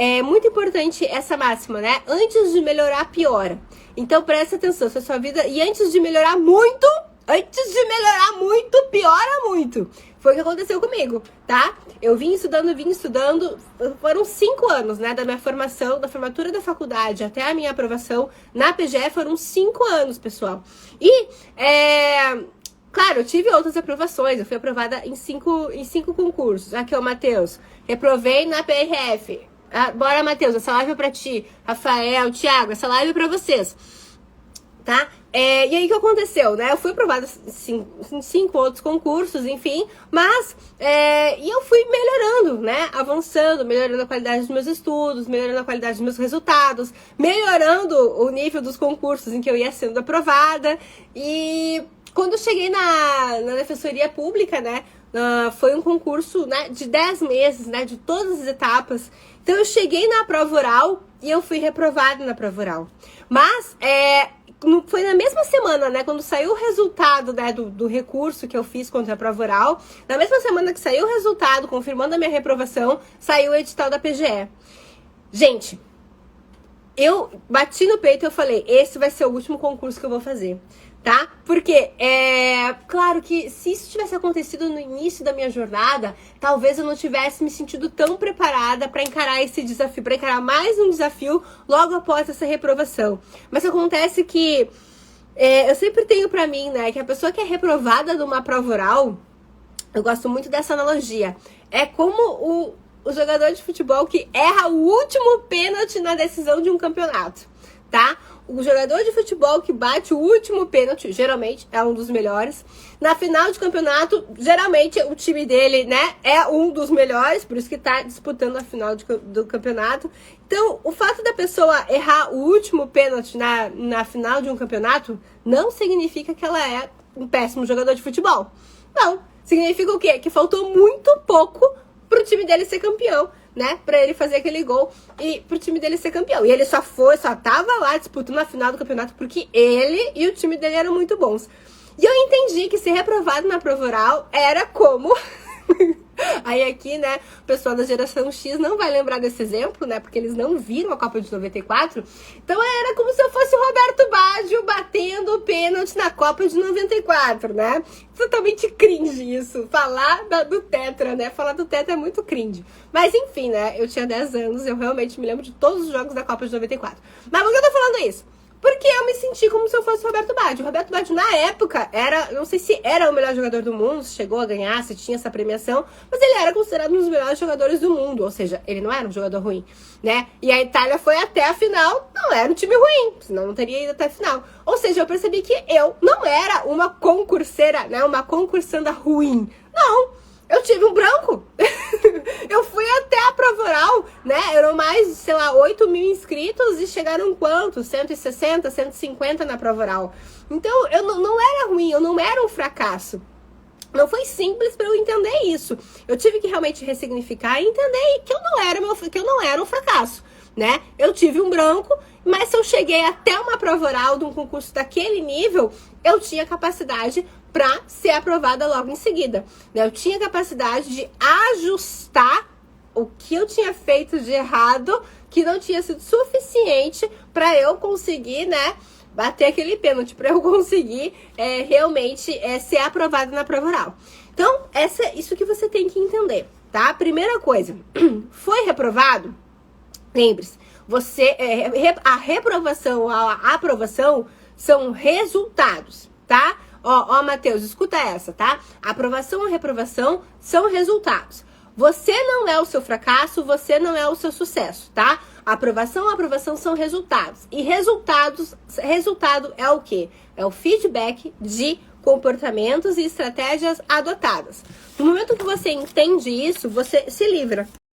é muito importante essa máxima, né? Antes de melhorar, piora. Então presta atenção, se a sua vida... E antes de melhorar muito, piora muito. Foi o que aconteceu comigo, tá? Eu vim estudando, foram 5 anos, né, da minha formação, da formatura da faculdade até a minha aprovação na PGE, foram 5 anos, pessoal. E, claro, eu tive outras aprovações, eu fui aprovada em 5 concursos. Aqui, ó, Matheus, reprovei na PRF. Bora, Matheus, essa live é pra ti. Rafael, Thiago, essa live é pra vocês, tá? E aí, o que aconteceu, né? Eu fui aprovada em 5 outros concursos, enfim, mas e eu fui melhorando, né? Avançando, melhorando a qualidade dos meus estudos, melhorando a qualidade dos meus resultados, melhorando o nível dos concursos em que eu ia sendo aprovada. E quando eu cheguei na Defensoria Pública, né? Foi um concurso, né, de 10 meses, né? De todas as etapas. Então, eu cheguei na prova oral e eu fui reprovada na prova oral. Mas, foi na mesma semana, né, quando saiu o resultado, né, do recurso que eu fiz contra a prova oral, na mesma semana que saiu o resultado, confirmando a minha reprovação, saiu o edital da PGE. Gente, eu bati no peito e eu falei, esse vai ser o último concurso que eu vou fazer, tá? Porque, claro que se isso tivesse acontecido no início da minha jornada, talvez eu não tivesse me sentido tão preparada para encarar esse desafio, para encarar mais um desafio logo após essa reprovação. Mas acontece que eu sempre tenho pra mim, né, que a pessoa que é reprovada numa prova oral, eu gosto muito dessa analogia, é como o jogador de futebol que erra o último pênalti na decisão de um campeonato, tá? O jogador de futebol que bate o último pênalti, geralmente é um dos melhores. Na final de campeonato, geralmente o time dele, né, é um dos melhores, por isso que tá disputando a final do campeonato. Então, o fato da pessoa errar o último pênalti na final de um campeonato não significa que ela é um péssimo jogador de futebol. Não. Significa o quê? Que faltou muito pouco pro time dele ser campeão, né? Pra ele fazer aquele gol e pro time dele ser campeão. E ele só tava lá disputando a final do campeonato porque ele e o time dele eram muito bons. E eu entendi que ser reprovado na prova oral era como... Aí aqui, né, o pessoal da geração X não vai lembrar desse exemplo, né, porque eles não viram a Copa de 94. Então era como se eu fosse o Roberto Baggio batendo o pênalti na Copa de 94, né? Totalmente cringe isso, falar do Tetra, né? Falar do Tetra é muito cringe. Mas enfim, né, eu tinha 10 anos, eu realmente me lembro de todos os jogos da Copa de 94. Mas por que eu tô falando isso? Porque eu me senti como se eu fosse o Roberto Baggio. O Roberto Baggio, na época, não sei se era o melhor jogador do mundo, se chegou a ganhar, se tinha essa premiação, mas ele era considerado um dos melhores jogadores do mundo, ou seja, ele não era um jogador ruim, né? E a Itália foi até a final, não era um time ruim, senão não teria ido até a final. Ou seja, eu percebi que eu não era uma concurseira, né? Uma concursanda ruim. Não! Eu tive um branco. Eu fui até a prova oral, né? Eram mais, sei lá, 8 mil inscritos e chegaram quantos? 160, 150 na prova oral. Então, eu não era ruim, eu não era um fracasso. Não foi simples para eu entender isso. Eu tive que realmente ressignificar e entender que eu não era um fracasso, né? Eu tive um branco, mas se eu cheguei até uma prova oral de um concurso daquele nível, eu tinha capacidade para ser aprovada logo em seguida. Eu tinha capacidade de ajustar o que eu tinha feito de errado, que não tinha sido suficiente para eu conseguir, né, bater aquele pênalti, para eu conseguir realmente ser aprovada na prova oral. Então, isso que você tem que entender, tá? Primeira coisa, foi reprovado? Lembre-se, a reprovação, a aprovação são resultados, tá? Ó, Matheus, escuta essa, tá? A aprovação e a reprovação são resultados. Você não é o seu fracasso, você não é o seu sucesso, tá? A aprovação e a aprovação são resultados. E resultado é o quê? É o feedback de comportamentos e estratégias adotadas. No momento que você entende isso, você se livra,